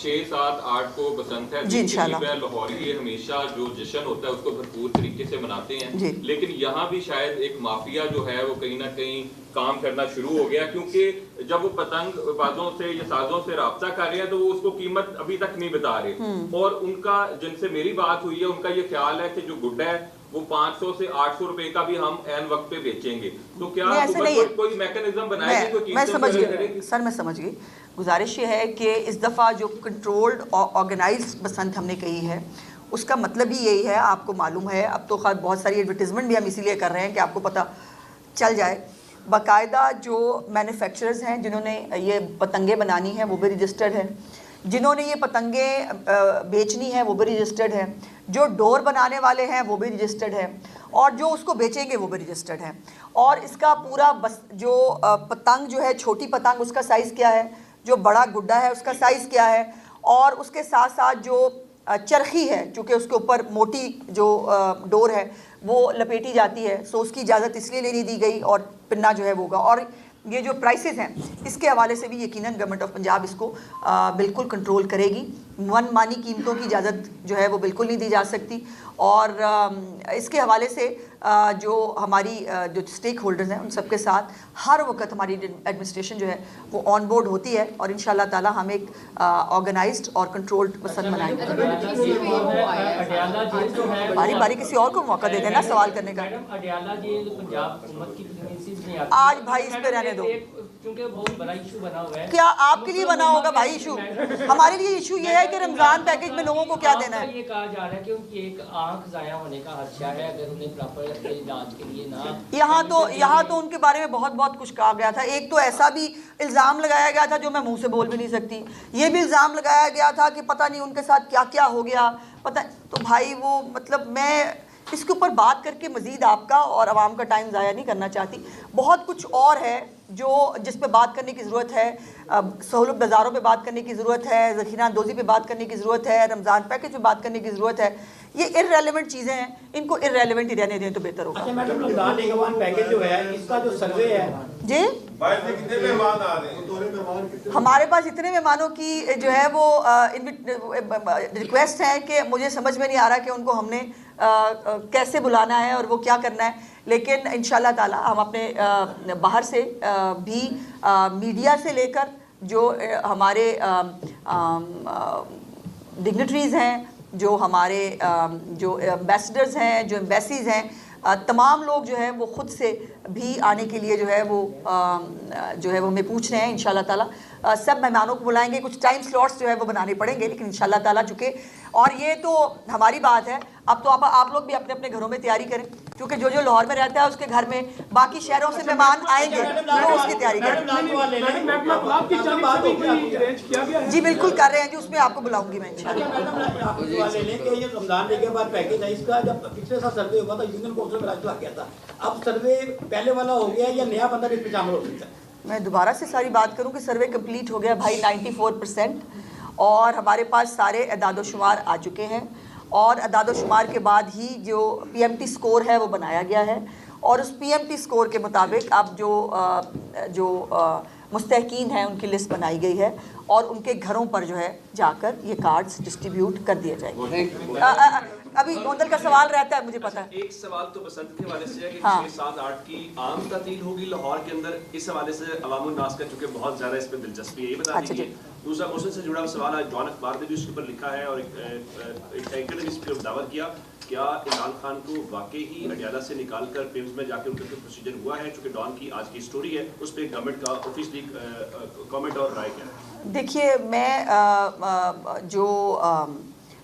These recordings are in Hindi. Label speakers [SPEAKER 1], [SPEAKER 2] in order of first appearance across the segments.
[SPEAKER 1] 6, 7, 8 को बसंत है
[SPEAKER 2] जी इंशाल्लाह।
[SPEAKER 1] लाहौरी ये हमेशा जो जश्न होता है उसको भरपूर तरीके से मनाते हैं, लेकिन यहाँ भी शायद एक माफिया जो है वो कहीं ना कहीं काम करना शुरू हो गया, क्योंकि जब वो पतंग बाजों से या साजों से राब्ता कर रहे हैं तो वो उसको कीमत अभी तक नहीं बता रहे। और उनका जिनसे मेरी बात हुई है उनका ये ख्याल है कि जो गुड्डा है वो 500 से 800 रुपए का भी हम एन वक्त पे बेचेंगे। तो क्या कोई मैकेनिज्म बनाएंगे?
[SPEAKER 2] मैं समझ गई सर, मैं समझ गई। गुजारिश ये है कि इस दफ़ा जो कंट्रोल्ड और ऑर्गेनाइज्ड बसंत हमने कही है उसका मतलब ही यही है। आपको मालूम है, अब तो खैर बहुत सारी एडवर्टीजमेंट भी हम इसीलिए कर रहे हैं कि आपको पता चल जाए। बाकायदा जो मैन्युफैक्चरर्स हैं जिन्होंने ये पतंगे बनानी है वो भी रजिस्टर्ड है, जिन्होंने ये पतंगे बेचनी है वो भी रजिस्टर्ड है, जो डोर बनाने वाले हैं वो भी रजिस्टर्ड है, और जो उसको बेचेंगे वो भी रजिस्टर्ड है। और इसका पूरा बस जो पतंग जो है, छोटी पतंग उसका साइज़ क्या है, जो बड़ा गुड्डा है उसका साइज़ क्या है, और उसके साथ साथ जो चरखी है चूँकि उसके ऊपर मोटी जो डोर है वो लपेटी जाती है, सो उसकी इजाज़त इसलिए लेनी दी गई और पिन्ना जो है वो होगा। और ये जो प्राइसेस हैं इसके हवाले से भी यकीनन गवर्नमेंट ऑफ पंजाब इसको बिल्कुल कंट्रोल करेगी। मनमानी कीमतों की इजाज़त जो है वो बिल्कुल नहीं दी जा सकती। और इसके हवाले से जो हमारी जो स्टेक होल्डर्स हैं उन सबके साथ हर वक्त हमारी एडमिनिस्ट्रेशन जो है वो ऑन बोर्ड होती है, और इंशाल्लाह ताला हम एक ऑर्गेनाइज्ड और कंट्रोल्ड पसंद बनाएंगे। बारी बारी किसी और को मौका दे देना सवाल करने का। आज भाई इस पे रहने दो,
[SPEAKER 3] क्योंकि बहुत बड़ा इशू बना हुआ है।
[SPEAKER 2] क्या आपके लिए बना होगा भाई इशू? हमारे लिए इशू ये है कि रमजान पैकेज में लोगों को क्या देना है।
[SPEAKER 3] ये कहा जा रहा है कि उनकी एक आंख जाया होने का खदशा है अगर उन्हें प्रॉपर इलाज के लिए ना।
[SPEAKER 2] यहाँ तो उनके बारे में बहुत कुछ कहा गया था। एक तो ऐसा भी इल्ज़ाम लगाया गया था जो मैं मुंह से बोल भी नहीं सकती। ये भी इल्ज़ाम लगाया गया था कि पता नहीं उनके साथ क्या क्या हो गया पता। तो भाई वो मतलब मैं इसके ऊपर बात करके मज़ीद आपका और आवाम का टाइम ज़ाया नहीं करना चाहती। बहुत कुछ और है जो जिस पे बात करने की ज़रूरत है। सहूलत बाज़ारों पे बात करने की ज़रूरत है, ज़ख़ीरा अंदोज़ी पे बात करने की ज़रूरत है, रमज़ान पैकेज पे बात करने की ज़रूरत है। ये इर्रेलेवेंट चीज़ें हैं, इनको इर्रेलेवेंट ही रहने दें तो बेहतर होगा।
[SPEAKER 4] अच्छा मैडम, रमज़ान निगरान पैकेज जो है इसका जो सर्वे है
[SPEAKER 2] जी,
[SPEAKER 5] कितने मेहमान आ रहे हैं?
[SPEAKER 2] हमारे पास इतने मेहमानों की जो है वो रिक्वेस्ट है कि मुझे समझ में नहीं आ रहा कि उनको हमने कैसे बुलाना है और वो क्या करना है। लेकिन इंशाल्लाह ताला हम अपने बाहर से भी मीडिया से लेकर जो हमारे डिग्निटरीज़ हैं, जो हमारे जो एम्बेसडर्स हैं, जो एम्बेसीज़ हैं, तमाम लोग जो है वो ख़ुद से भी आने के लिए जो है वो हमें पूछ रहे हैं। इंशाल्लाह ताला सब मेहमानों को बुलाएंगे। कुछ टाइम स्लॉट्स जो है वो बनाने पड़ेंगे, लेकिन इंशाल्लाह ताला चूँकि और ये तो हमारी बात है। अब तो आप लोग भी अपने अपने घरों में तैयारी करें, क्योंकि जो जो लाहौर में रहता है उसके घर में बाकी शहरों से मेहमान आएंगे तो उसकी तैयारी करें। जी बिल्कुल कर रहे हैं जी, उसमें आपको बुलाऊंगी मैं इंशाल्लाह।
[SPEAKER 4] पिछले साल सर्वे हुआ था, यूनियन काउंसिल में राजू आ गया था, अब सर्वे पहले वाला हो गया या नया बंदा इसमें शामिल हो सकता है?
[SPEAKER 2] मैं दोबारा से सारी बात करूं कि सर्वे कंप्लीट हो गया भाई 94%, और हमारे पास सारे अदाद-ओ-शुमार आ चुके हैं, और अदाद-ओ-शुमार के बाद ही जो PMT स्कोर है वो बनाया गया है, और उस PMT स्कोर के मुताबिक अब जो मुस्तहकीन हैं उनकी लिस्ट बनाई गई है, और उनके घरों पर जो है जाकर ये कार्ड्स डिस्ट्रीब्यूट कर दिए जाएंगे। अभी गोंदल का सवाल रहता है, मुझे पता है।
[SPEAKER 1] एक सवाल तो बसंत के हवाले से है कि
[SPEAKER 2] हाँ।
[SPEAKER 1] 6, 7, 8 की आम तातील होगी लाहौर के अंदर, इस हवाले से अवामुन नास का चूंकि बहुत ज़्यादा इस पर दिलचस्पी है, ये बता दीजिए। दूसरा मौसम से जुड़ा हुआ सवाल आज जॉन अखबार ने भी उसके ऊपर लिखा है, और एक एंकर ने इस पर दावा किया, क्या इमरान खान को वाकई ही अडियाला से निकाल कर पिम्स में जाकर उनका प्रोसीजर हुआ है? चूँकि डॉन की आज की स्टोरी है, उस पर गवर्नमेंट का ऑफिशियली कमेंट और राय क्या है?
[SPEAKER 2] देखिए, मैं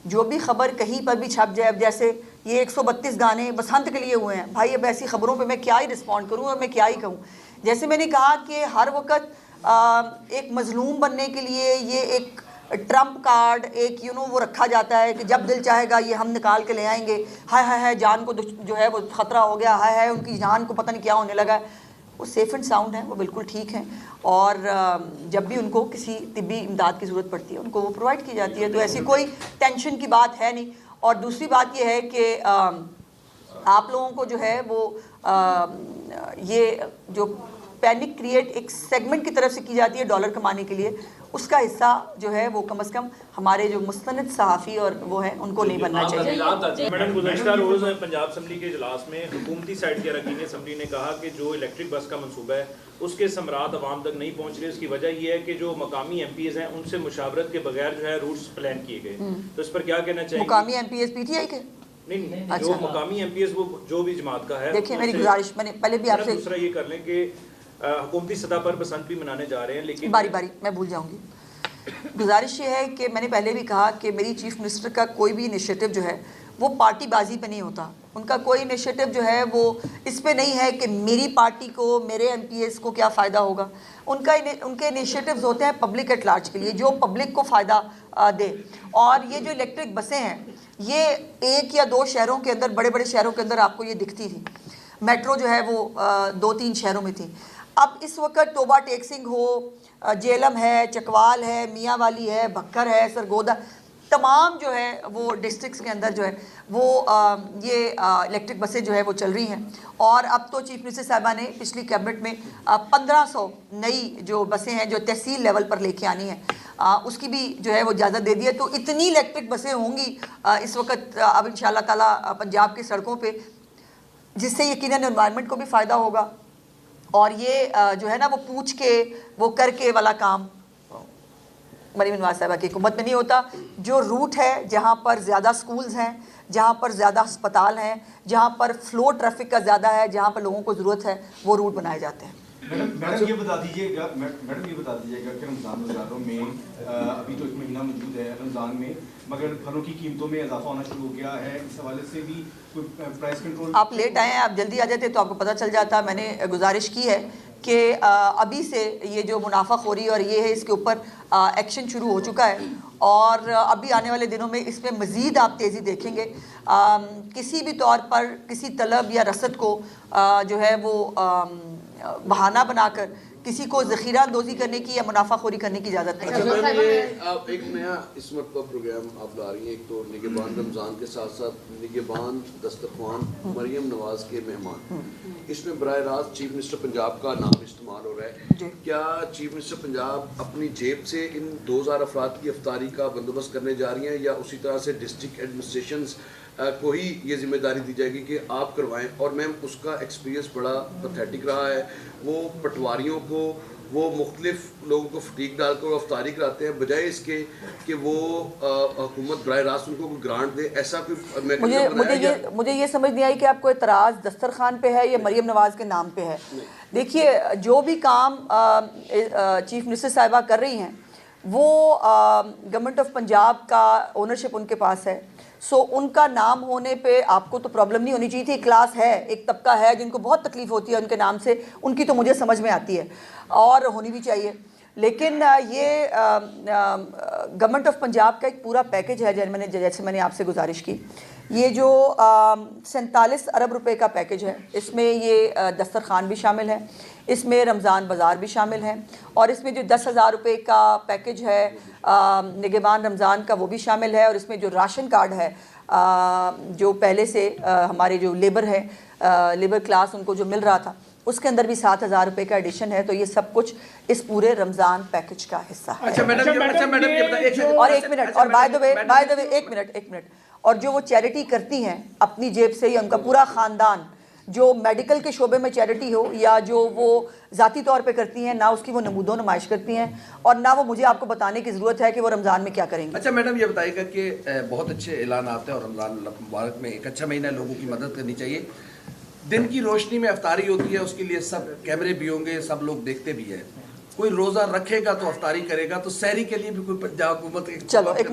[SPEAKER 2] जो भी खबर कहीं पर भी छप जाए, जैसे ये 132 गाने बसंत के लिए हुए हैं भाई, अब ऐसी खबरों पे मैं क्या ही रिस्पॉन्ड करूँ और मैं क्या ही कहूँ। जैसे मैंने कहा कि हर वक्त एक मजलूम बनने के लिए ये एक ट्रम्प कार्ड एक वो रखा जाता है कि जब दिल चाहेगा ये हम निकाल के ले आएंगे। हाय हाय हाय जान को जो है वो ख़तरा हो गया, हाय हाय उनकी जान को पता नहीं क्या होने लगा। वो सेफ़ एंड साउंड है, वो बिल्कुल ठीक हैं, और जब भी उनको किसी तिब्बी इमदाद की ज़रूरत पड़ती है उनको वो प्रोवाइड की जाती है, तो ऐसी कोई टेंशन की बात है नहीं। और दूसरी बात ये है कि आप लोगों को जो है वो ये जो पैनिक क्रिएट एक सेगमेंट की तरफ से की जाती है डॉलर कमाने के लिए, उसका हिस्सा जो है वो कम से कम हमारे जो मुस्तनद सहाफ़ी और वो है उनको नहीं बनना चाहिए।
[SPEAKER 6] मैडम गुज़श्ता रोज़ पंजाब असम्बली के इजलास में हुकूमती साइड के अरकान असम्बली ने कहा कि जो इलेक्ट्रिक बस का मनसूबा है उसके समरात आवाम तक नहीं पहुँच रहे। उसकी वजह यह है कि जो मकामी MPs हैं उनसे मुशावरत के बगैर जो है रूट्स प्लान किए गए। तो इस पर क्या कहना चाहिए?
[SPEAKER 2] मुकामी MPs PTI के
[SPEAKER 6] नहीं,
[SPEAKER 2] अच्छा।
[SPEAKER 6] जो मकामी MPs वो जो भी जमात का है।
[SPEAKER 2] देखिए मेरी गुजारिश, मैंने पहले भी आपसे
[SPEAKER 6] दूसरा ये कर लें कि हुकूमती सतह पर बसंत भी मनाने जा रहे हैं, लेकिन
[SPEAKER 2] बारी बारी मैं भूल जाऊंगी। गुजारिश ये है कि मैंने पहले भी कहा कि मेरी चीफ मिनिस्टर का कोई भी इनिशिएटिव जो है वो पार्टीबाजी पे नहीं होता। उनका कोई इनिशिएटिव जो है वो इस पे नहीं है कि मेरी पार्टी को, मेरे MPs को क्या फ़ायदा होगा। उनके इनिशिएटिव्स होते हैं पब्लिक एट लार्ज के लिए, जो पब्लिक को फ़ायदा दे। और ये जो इलेक्ट्रिक बसें हैं ये 1 या 2 शहरों के अंदर, बड़े बड़े शहरों के अंदर आपको ये दिखती थी। मेट्रो जो है वो 2-3 शहरों में थी। अब इस वक्त टोबा टेक सिंह हो, जेलम है, चकवाल है, मियाँ वाली है, भक्कर है, सरगोदा, तमाम जो है वो डिस्ट्रिक्ट्स के अंदर जो है वो ये इलेक्ट्रिक बसें जो है वो चल रही हैं। और अब तो चीफ मिनिस्टर साहिबा ने पिछली कैबिनेट में 1500 नई जो बसें हैं जो तहसील लेवल पर लेके आनी है, उसकी भी जो है वो इजाज़त दे दी है। तो इतनी इलेक्ट्रिक बसें होंगी इस वक्त अब इंशाअल्लाह ताला पंजाब की सड़कों पर, जिससे यकीनन एनवायरनमेंट को भी फ़ायदा होगा। और ये जो है ना वो पूछ के वो करके वाला काम मरीम नवाज साहिबा की हुकूमत में नहीं होता। जो रूट है जहाँ पर ज़्यादा स्कूल्स हैं, जहाँ पर ज़्यादा अस्पताल हैं, जहाँ पर फ्लो ट्रैफिक का ज़्यादा है, जहाँ पर लोगों को ज़रूरत है, वो रूट बनाए जाते हैं।
[SPEAKER 5] मैडम ये बता दीजिएगा कि रमज़ान रोज़ारों में अभी तो 1 महीना मौजूद है रमज़ान में, मगर फलों की कीमतों में इजाफा होना शुरू हो गया है। इस हवाले से भी कोई प्राइस कंट्रोल?
[SPEAKER 2] आप लेट आए हैं, आप जल्दी आ जाते तो आपको पता चल जाता। मैंने गुजारिश की है कि अभी से ये जो मुनाफाखोरी और ये है इसके ऊपर एक्शन शुरू हो चुका है और अभी आने वाले दिनों में इसमें मज़ीद आप तेज़ी देखेंगे। किसी भी तौर पर किसी तलब या रसद को जो है वो बहाना बनाकर किसी को ज़ख़ीरा अंदोज़ी करने की या मुनाफाखोरी करने की इजाज़त नहीं है।
[SPEAKER 7] मैम ये आप एक नया इस मरतबा प्रोग्राम आप ला रही हैं, एक तो निगहबान रमज़ान के साथ साथ निगहबान दस्तरख्वान मरियम नवाज़ के मेहमान, इसमें बराह रास्त चीफ मिनिस्टर पंजाब का नाम इस्तेमाल हो रहा है। क्या चीफ मिनिस्टर पंजाब अपनी जेब से इन 2000 अफराद की इफ्तारी का बंदोबस्त करने जा रही हैं या उसी तरह से डिस्ट्रिक्ट एडमिनिस्ट्रेशंस को ही ये जिम्मेदारी दी जाएगी कि आप करवाएं? और मैम उसका एक्सपीरियंस बड़ा पैथेटिक रहा है। वो पटवारियों को, वो मुख्तलिफ लोगों को फटीक डालकर अफ्तारी कराते हैं, बजाय इसके कि वो हुकूमत बराह रास्त उनको ग्रांट दे। ऐसा कोई
[SPEAKER 2] मुझे ये समझ नहीं आई कि आपको एतराज़ दस्तरखान पे है या मरियम नवाज़ के नाम पे है। देखिए जो भी काम चीफ मिनिस्टर साहिबा कर रही हैं वो गवर्नमेंट ऑफ पंजाब का ओनरशिप उनके पास है। सो उनका नाम होने पे आपको तो प्रॉब्लम नहीं होनी चाहिए थी। क्लास है, एक तबका है जिनको बहुत तकलीफ़ होती है उनके नाम से, उनकी तो मुझे समझ में आती है और होनी भी चाहिए। लेकिन ये गवर्नमेंट ऑफ पंजाब का एक पूरा पैकेज है जैसे मैंने आपसे गुजारिश की। ये जो 47 अरब रुपए का पैकेज है, इसमें ये दस्तरखान भी शामिल है, इसमें रमज़ान बाज़ार भी शामिल है और इसमें जो 10,000 रुपये का पैकेज है निगहबान रमज़ान का वो भी शामिल है। और इसमें जो राशन कार्ड है जो पहले से हमारे जो लेबर है, लेबर क्लास उनको जो मिल रहा था, उसके अंदर भी 7,000 रुपये का एडिशन है। तो ये सब कुछ इस पूरे रमज़ान पैकेज का हिस्सा है।
[SPEAKER 8] अच्छा मैडम ये बताइए।
[SPEAKER 2] और एक मिनट, और बाय द वे एक मिनट, और जो वो चैरिटी करती हैं अपनी जेब से या उनका पूरा ख़ानदान, जो मेडिकल के शोबे में चैरिटी हो या जो वो ज़ाती तौर पे करती हैं, ना उसकी वो नमूदो नुमाइश करती हैं और ना वो मुझे आपको बताने की ज़रूरत है कि वो रमज़ान में क्या करेंगे।
[SPEAKER 8] अच्छा मैडम ये बताइएगा कि बहुत अच्छे ऐलान आते हैं और रमज़ान मुबारक में एक अच्छा महीना लोगों की मदद करनी चाहिए। दिन की रोशनी में अफ्तारी होती है, उसके लिए सब कैमरे भी होंगे, सब लोग देखते भी हैं। कोई रोज़ा रखेगा तो अफ्तारी करेगा, तो सहरी के लिए भी कोई पंजाब हुकूमत
[SPEAKER 2] चलो एक